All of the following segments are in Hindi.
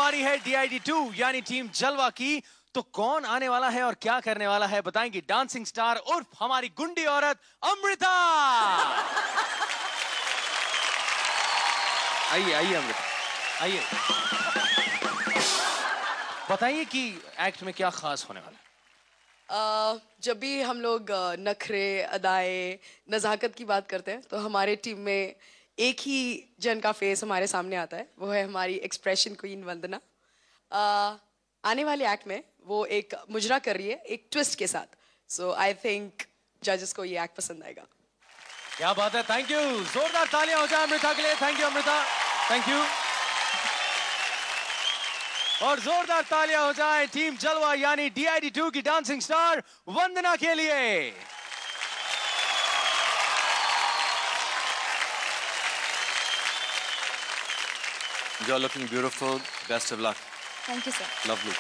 बारी है DID2 यानी टीम जलवा की। तो कौन आने वाला है और क्या करने वाला है बताएंगी डांसिंग स्टार उर्फ हमारी गुंडी औरत अमृता। आइए आइए अमृता, आइए बताइए कि एक्ट में क्या खास होने वाला है। जब भी हम लोग नखरे, अदाएं, नज़ाकत की बात करते हैं तो हमारे टीम में एक ही जन का फेस हमारे सामने आता है, वो है हमारी एक्सप्रेशन क्वीन वंदना। आने वाले एक्ट में वो एक मुजरा कर रही है एक ट्विस्ट के साथ। सो आई थिंक जजेस को ये एक्ट पसंद आएगा। क्या बात है, थैंक यू, जोरदार तालियां हो जाए अमृता के लिए। Thank you Amrita, thank you. और जोरदार तालियां हो जाए टीम जलवा यानी DID2 की डांसिंग स्टार वंदना के लिए। You're looking beautiful. Best of luck. Thank you, sir. Lovely.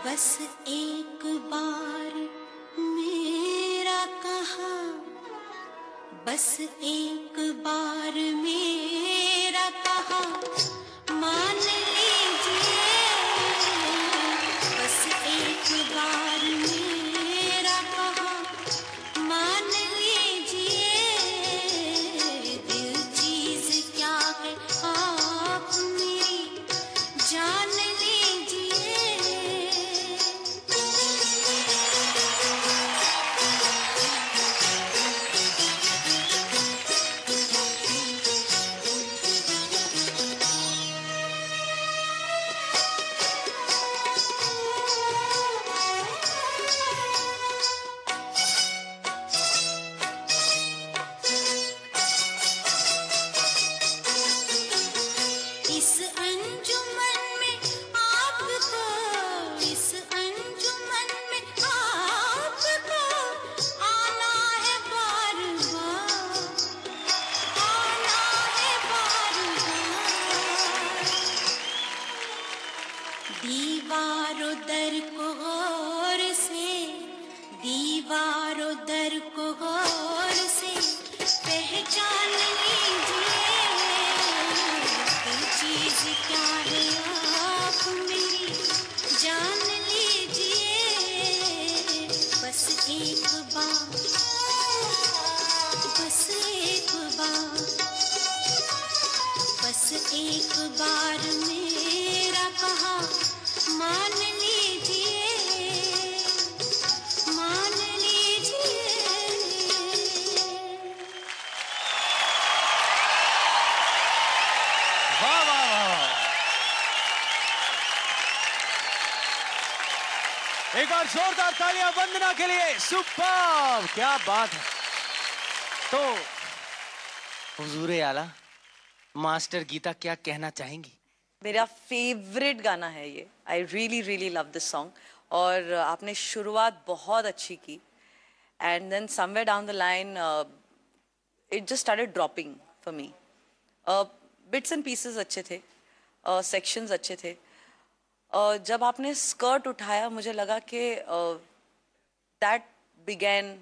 बस एक बार मेरा कहा, बस एक बार मेरा कहा मान लीजिए, बस एक बार मेरा कहा मान लीजिए, दिल चीज क्या है आप मेरी जान दीवारों दर को गौर से, दीवारों दर को गौर से पहचान लीजिए, कोई चीज क्या है आप मेरी जान लीजिए, बस एक बार, बस एक बार, बस एक बार मेरा कहा मान लीजिए, मान लीजिए। वाह वाह वाह, एक बार जोरदार तालियां वंदना के लिए। सुपर्ब, क्या बात है। तो हुजूरे आला मास्टर गीता क्या कहना चाहेंगी? मेरा फेवरेट गाना है ये। I really really love this song. और आपने शुरुआत बहुत अच्छी की and then somewhere down the line it just started dropping for me. Bits and pieces अच्छे थे, सेक्शंस अच्छे थे। जब आपने स्कर्ट उठाया मुझे लगा कि that began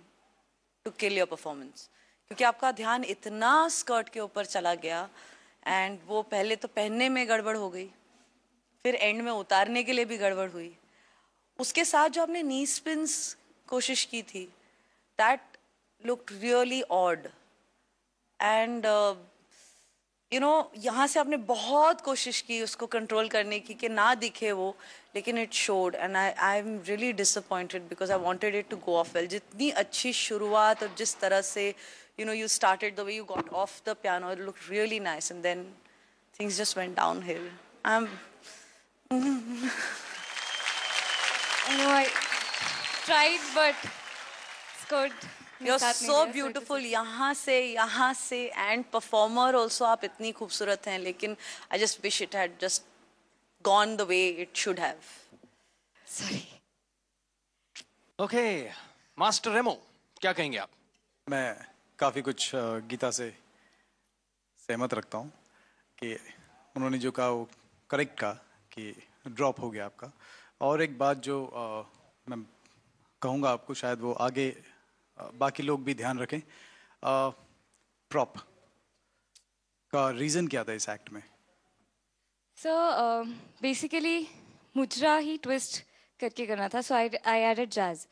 to kill your performance, क्योंकि आपका ध्यान इतना स्कर्ट के ऊपर चला गया एंड वो पहले तो पहनने में गड़बड़ हो गई, फिर एंड में उतारने के लिए भी गड़बड़ हुई। उसके साथ जो आपने नी स्पिन्स कोशिश की थी that looked really odd and you know यहाँ से आपने बहुत कोशिश की उसको कंट्रोल करने की कि ना दिखे वो, लेकिन it showed and I am really disappointed because I wanted it to go off well. जितनी अच्छी शुरुआत और जिस तरह से you know you started, the way you got off the piano, it looked really nice and then things just went downhill. I know I tried but it's good. You're so beautiful. यहाँ से and performer also आप इतनी खूबसूरत हैं, लेकिन I just wish it had just gone the way it should have. Sorry. Okay master Remo, क्या कहेंगे आप? मैं काफ़ी कुछ गीता से सहमत रखता हूँ कि उन्होंने जो कहा वो करेक्ट कहा कि ड्रॉप हो गया आपका। और एक बात जो मैं कहूँगा आपको, शायद वो आगे बाकी लोग भी ध्यान रखें, प्रॉप का रीज़न क्या था इस एक्ट में? So basically मुजरा ही ट्विस्ट करके करना था, so I added jazz.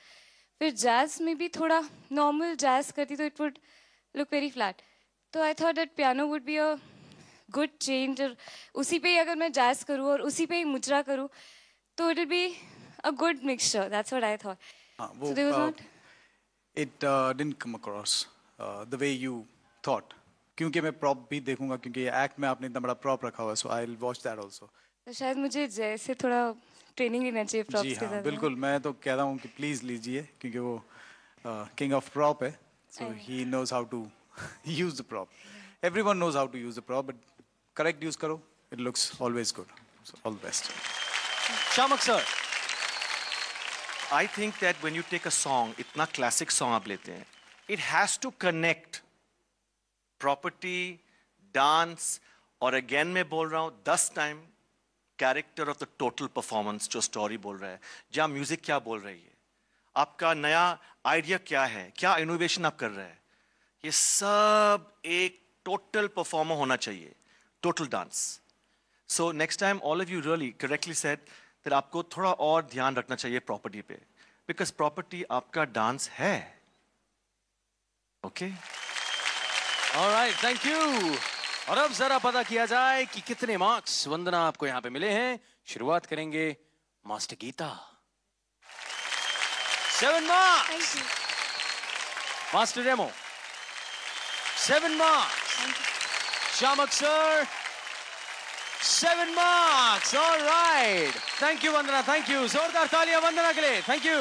फिर jazz में भी थोड़ा normal jazz करती तो it would look very flat. तो I thought that piano would be a good change, और उसी पे ही अगर मैं jazz करूँ और उसी पे ही मुजरा करूँ तो it will be a good mixture. That's what I thought. हाँ, So there was not. It didn't come across the way you thought. क्योंकि मैं प्रॉप भी देखूंगा, क्योंकि ये एक्ट में आपने इतना बड़ा प्रॉप रखा हुआ है, so I will watch that also. तो शायद मुझे जैसे थोड़ा ट्रेनिंग लेना चाहिए जी प्रॉप्स के हाँ, साथ। बिल्कुल। मैं तो कह रहा हूँ कि प्लीज लीजिए, क्योंकि वो किंग ऑफ प्रॉप है, so he knows how to use the prop. Everyone knows how to use the prop, but correct use करो, it looks always good. So all the best. Shiamak sir, I think that when you take a song, इतना classic song आप लेते हैं, it has to connect property, dance, और again मैं बोल रहा हूँ 10 time, character of the total performance जो story बोल रहा है, जहाँ music क्या बोल रही है, आपका नया idea क्या है, क्या innovation आप कर रहे हैं, ये सब एक total performer होना चाहिए, total dance. So next time all of you really correctly said that आपको थोड़ा और ध्यान रखना चाहिए प्रॉपर्टी पे, बिकॉज प्रॉपर्टी आपका डांस है। Okay, alright, thank you. और अब जरा पता किया जाए कि कितने मार्क्स वंदना आपको यहाँ पे मिले हैं। शुरुआत करेंगे master Geeta. 7 marks. Master Remo 7 marks. Shiamak sir 7 marks. All right. Thank you, Vandana. Thank you. जोरदार तालियां वंदना के लिए. Thank you.